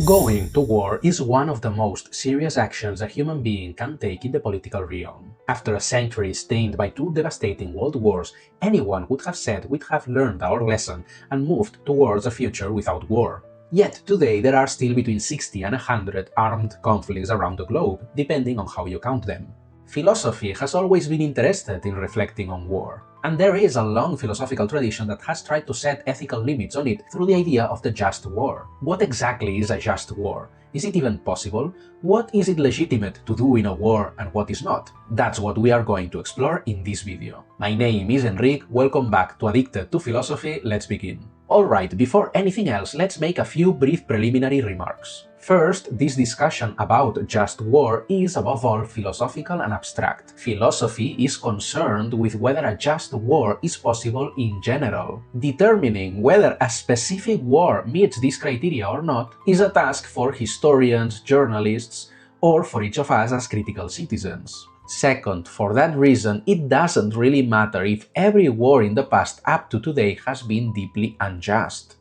Going to war is one of the most serious actions a human being can take in the political realm. After a century stained by two devastating world wars, anyone would have said we'd have learned our lesson and moved towards a future without war. Yet today there are still between 60 and 100 armed conflicts around the globe, depending on how you count them. Philosophy has always been interested in reflecting on war, and there is a long philosophical tradition that has tried to set ethical limits on it through the idea of the just war. What exactly is a just war? Is it even possible? What is it legitimate to do in a war and what is not? That's what we are going to explore in this video. My name is Enric, welcome back to Addicted to Philosophy, let's begin. Alright, before anything else, let's make a few brief preliminary remarks. First, this discussion about just war is above all philosophical and abstract. Philosophy is concerned with whether a just war is possible in general. Determining whether a specific war meets this criteria or not is a task for historians, journalists, or for each of us as critical citizens. Second, for that reason, it doesn't really matter if every war in the past up to today has been deeply unjust.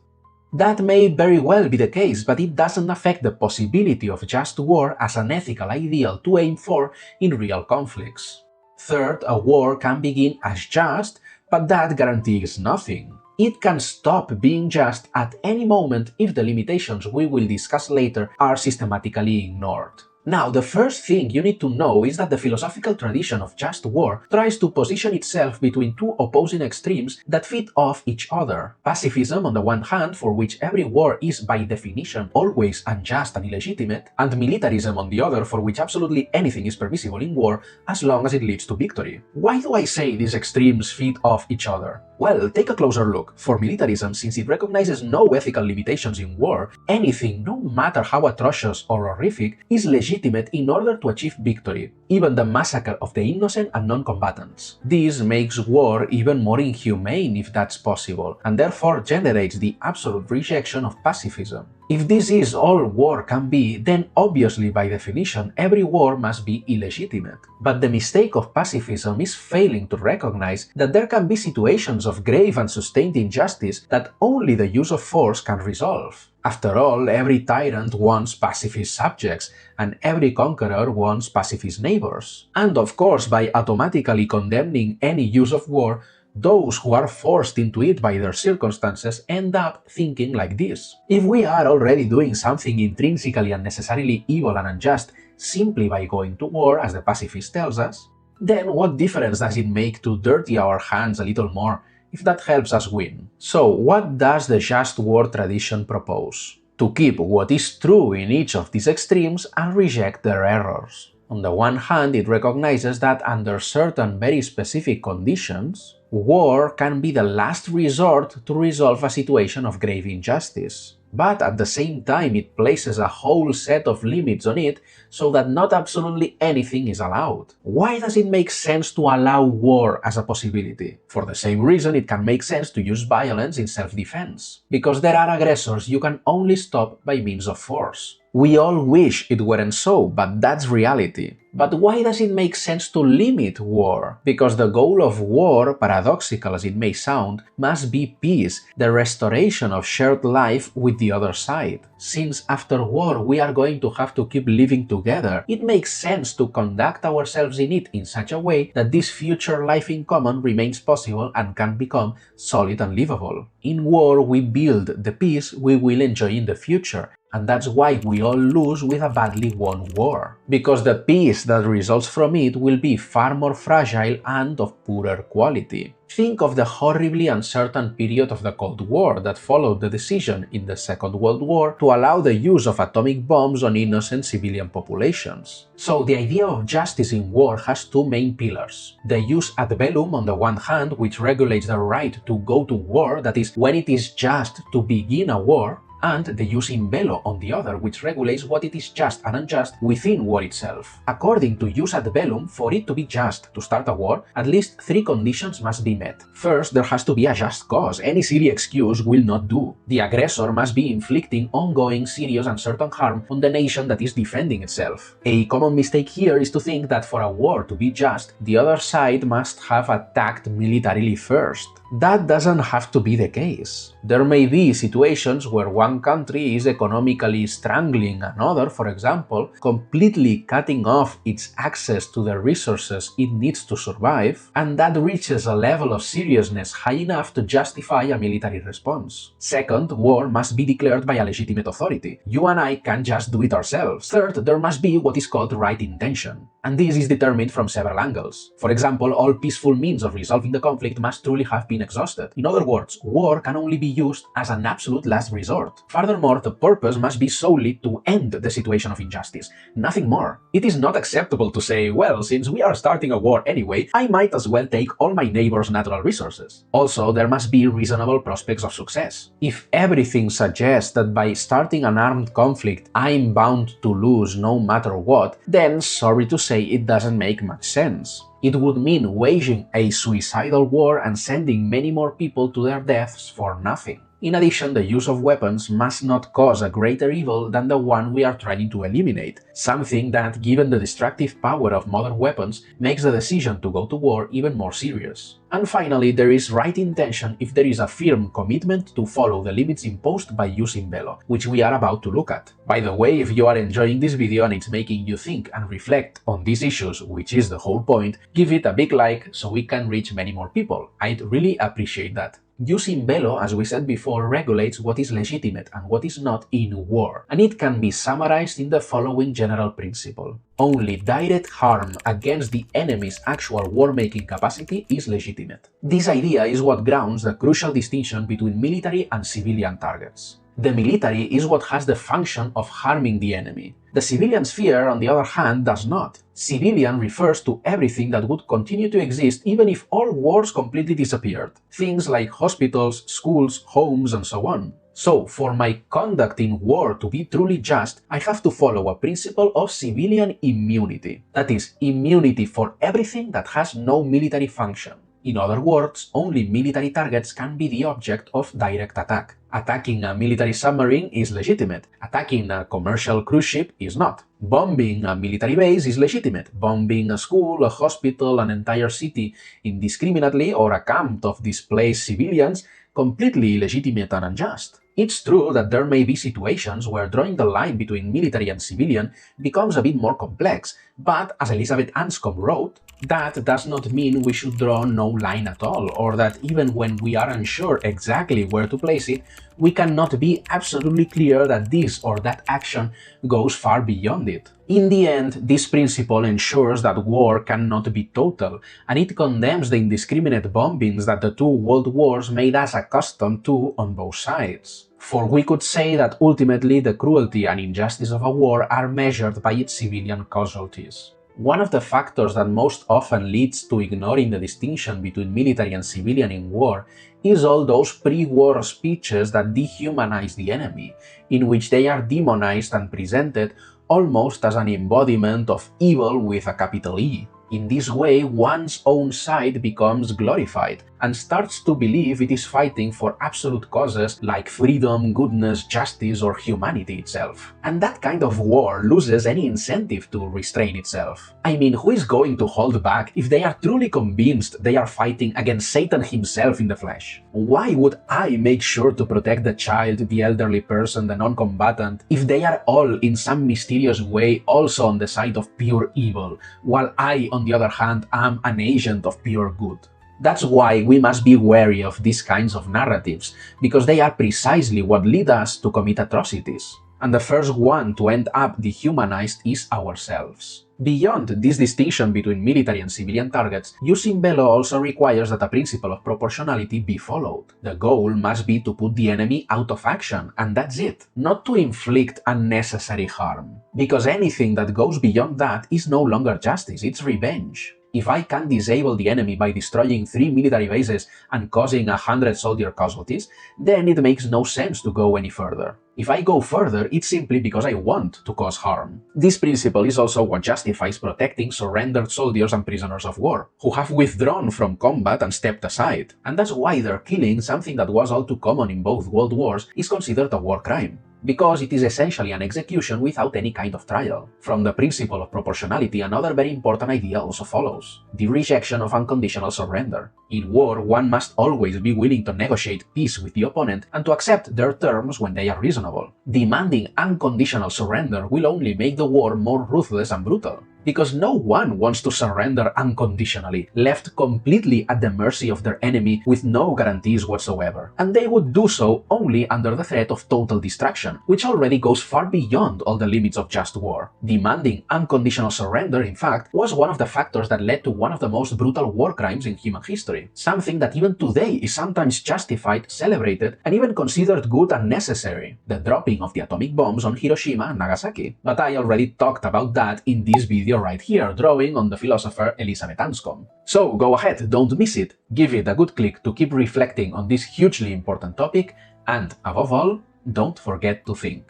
That may very well be the case, but it doesn't affect the possibility of just war as an ethical ideal to aim for in real conflicts. Third, a war can begin as just, but that guarantees nothing. It can stop being just at any moment if the limitations we will discuss later are systematically ignored. Now, the first thing you need to know is that the philosophical tradition of just war tries to position itself between two opposing extremes that feed off each other. Pacifism on the one hand, for which every war is by definition always unjust and illegitimate, and militarism on the other, for which absolutely anything is permissible in war as long as it leads to victory. Why do I say these extremes feed off each other? Well, take a closer look. For militarism, since it recognizes no ethical limitations in war, anything, no matter how atrocious or horrific, is legitimate in order to achieve victory, even the massacre of the innocent and non-combatants. This makes war even more inhumane if that's possible, and therefore generates the absolute rejection of pacifism. If this is all war can be, then obviously by definition every war must be illegitimate. But the mistake of pacifism is failing to recognize that there can be situations of grave and sustained injustice that only the use of force can resolve. After all, every tyrant wants pacifist subjects, and every conqueror wants pacifist neighbors. And of course, by automatically condemning any use of war, those who are forced into it by their circumstances end up thinking like this. If we are already doing something intrinsically and necessarily evil and unjust simply by going to war, as the pacifist tells us, then what difference does it make to dirty our hands a little more if that helps us win? So, what does the just war tradition propose? To keep what is true in each of these extremes and reject their errors. On the one hand, it recognizes that under certain very specific conditions, war can be the last resort to resolve a situation of grave injustice. But at the same time, it places a whole set of limits on it so that not absolutely anything is allowed. Why does it make sense to allow war as a possibility? For the same reason it can make sense to use violence in self-defense. Because there are aggressors you can only stop by means of force. We all wish it weren't so, but that's reality. But why does it make sense to limit war? Because the goal of war, paradoxical as it may sound, must be peace, the restoration of shared life with the other side. Since after war we are going to have to keep living together, it makes sense to conduct ourselves in it in such a way that this future life in common remains possible and can become solid and livable. In war we build the peace we will enjoy in the future. And that's why we all lose with a badly won war. Because the peace that results from it will be far more fragile and of poorer quality. Think of the horribly uncertain period of the Cold War that followed the decision in the Second World War to allow the use of atomic bombs on innocent civilian populations. So the idea of justice in war has two main pillars. The jus ad bellum on the one hand, which regulates the right to go to war, that is, when it is just to begin a war, and the jus in bello on the other, which regulates what it is just and unjust within war itself. According to jus ad bellum, for it to be just to start a war, at least three conditions must be met. First, there has to be a just cause. Any silly excuse will not do. The aggressor must be inflicting ongoing, serious and certain harm on the nation that is defending itself. A common mistake here is to think that for a war to be just, the other side must have attacked militarily first. That doesn't have to be the case. There may be situations where one country is economically strangling another, for example, completely cutting off its access to the resources it needs to survive, and that reaches a level of seriousness high enough to justify a military response. Second, war must be declared by a legitimate authority. You and I can't just do it ourselves. Third, there must be what is called right intention, and this is determined from several angles. For example, all peaceful means of resolving the conflict must truly have been exhausted. In other words, war can only be used as an absolute last resort. Furthermore, the purpose must be solely to end the situation of injustice, nothing more. It is not acceptable to say, well, since we are starting a war anyway, I might as well take all my neighbor's natural resources. Also, there must be reasonable prospects of success. If everything suggests that by starting an armed conflict I'm bound to lose no matter what, then sorry to say it doesn't make much sense. It would mean waging a suicidal war and sending many more people to their deaths for nothing. In addition, the use of weapons must not cause a greater evil than the one we are trying to eliminate, something that, given the destructive power of modern weapons, makes the decision to go to war even more serious. And finally, there is right intention if there is a firm commitment to follow the limits imposed by using bello, which we are about to look at. By the way, if you are enjoying this video and it's making you think and reflect on these issues, which is the whole point, give it a big like so we can reach many more people. I'd really appreciate that. Using bello, as we said before, regulates what is legitimate and what is not in war, and it can be summarized in the following general principle. Only direct harm against the enemy's actual war-making capacity is legitimate. This idea is what grounds the crucial distinction between military and civilian targets. The military is what has the function of harming the enemy. The civilian sphere, on the other hand, does not. Civilian refers to everything that would continue to exist even if all wars completely disappeared. Things like hospitals, schools, homes, and so on. So, for my conduct in war to be truly just, I have to follow a principle of civilian immunity. That is, immunity for everything that has no military function. In other words, only military targets can be the object of direct attack. Attacking a military submarine is legitimate. Attacking a commercial cruise ship is not. Bombing a military base is legitimate. Bombing a school, a hospital, an entire city indiscriminately, or a camp of displaced civilians, completely illegitimate and unjust. It's true that there may be situations where drawing the line between military and civilian becomes a bit more complex, but as Elizabeth Anscombe wrote, that does not mean we should draw no line at all, or that even when we are unsure exactly where to place it, we cannot be absolutely clear that this or that action goes far beyond it. In the end, this principle ensures that war cannot be total, and it condemns the indiscriminate bombings that the two world wars made us accustomed to on both sides. For we could say that ultimately the cruelty and injustice of a war are measured by its civilian casualties. One of the factors that most often leads to ignoring the distinction between military and civilian in war is all those pre-war speeches that dehumanize the enemy, in which they are demonized and presented almost as an embodiment of evil with a capital E. In this way, one's own side becomes glorified and starts to believe it is fighting for absolute causes like freedom, goodness, justice, or humanity itself. And that kind of war loses any incentive to restrain itself. I mean, who is going to hold back if they are truly convinced they are fighting against Satan himself in the flesh? Why would I make sure to protect the child, the elderly person, the non-combatant, if they are all in some mysterious way also on the side of pure evil, while I, on the other hand, am an agent of pure good? That's why we must be wary of these kinds of narratives, because they are precisely what lead us to commit atrocities. And the first one to end up dehumanized is ourselves. Beyond this distinction between military and civilian targets, using bello also requires that a principle of proportionality be followed. The goal must be to put the enemy out of action, and that's it, not to inflict unnecessary harm. Because anything that goes beyond that is no longer justice, it's revenge. If I can disable the enemy by destroying 3 military bases and causing 100 soldier casualties, then it makes no sense to go any further. If I go further, it's simply because I want to cause harm. This principle is also what justifies protecting surrendered soldiers and prisoners of war, who have withdrawn from combat and stepped aside. And that's why their killing, something that was all too common in both world wars, is considered a war crime. because it is essentially an execution without any kind of trial. From the principle of proportionality, another very important idea also follows: the rejection of unconditional surrender. In war, one must always be willing to negotiate peace with the opponent and to accept their terms when they are reasonable. Demanding unconditional surrender will only make the war more ruthless and brutal, because no one wants to surrender unconditionally, left completely at the mercy of their enemy with no guarantees whatsoever. And they would do so only under the threat of total destruction, which already goes far beyond all the limits of just war. Demanding unconditional surrender, in fact, was one of the factors that led to one of the most brutal war crimes in human history, something that even today is sometimes justified, celebrated, and even considered good and necessary: the dropping of the atomic bombs on Hiroshima and Nagasaki. But I already talked about that in this video right here, drawing on the philosopher Elizabeth Anscombe. So go ahead, don't miss it, give it a good click to keep reflecting on this hugely important topic, and above all, don't forget to think.